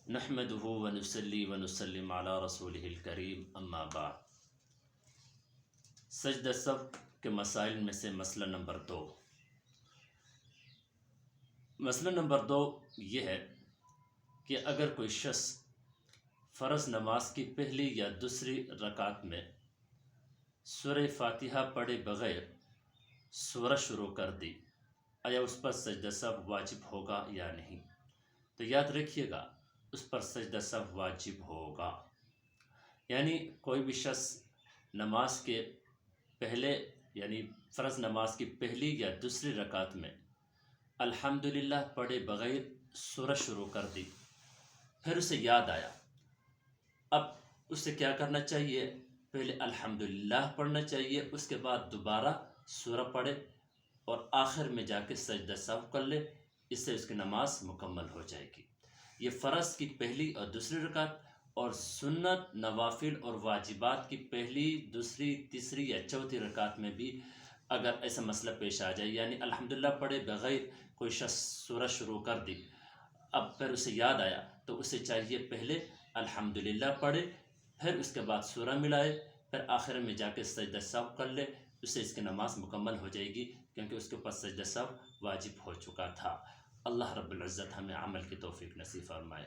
نحمده ونصلي ونسلم على رسوله الکریم اما بعد۔ سجدہ سہو کے مسائل میں سے مسئلہ نمبر 2۔ مسئلہ نمبر 2 یہ ہے کہ اگر کوئی شخص فرض نماز کی پہلی یا دوسری رکعت میں سورہ فاتحہ پڑھے بغیر سورہ شروع کر دی، آیا اس پر سجدہ سہو واجب ہوگا یا نہیں؟ تو یاد رکھیے گا، اس پر سجدہ سہو واجب ہوگا۔ یعنی کوئی بھی شخص نماز کے پہلے یعنی فرض نماز کی پہلی یا دوسری رکعت میں الحمدللہ پڑھے بغیر سورہ شروع کر دی، پھر اسے یاد آیا، اب اسے کیا کرنا چاہیے؟ پہلے الحمدللہ پڑھنا چاہیے، اس کے بعد دوبارہ سورہ پڑھے اور آخر میں جا کے سجدہ سہو کر لے، اس سے اس کی نماز مکمل ہو جائے گی۔ یہ فرض کی پہلی اور دوسری رکعت اور سنت، نوافل اور واجبات کی پہلی، دوسری، تیسری یا چوتھی رکعت میں بھی اگر ایسا مسئلہ پیش آ جائے، یعنی الحمدللہ پڑھے بغیر کوئی شخص سورہ شروع کر دی، اب پھر اسے یاد آیا تو اسے چاہیے پہلے الحمدللہ پڑھے، پھر اس کے بعد سورہ ملائے، پھر آخر میں جا کے سجدہ سہو کر لے، اس سے اس کی نماز مکمل ہو جائے گی، کیونکہ اس کے اوپر سجدہ سہو واجب ہو چکا تھا۔ اللہ رب العزت ہمیں عمل کی توفیق نصیب فرمائے۔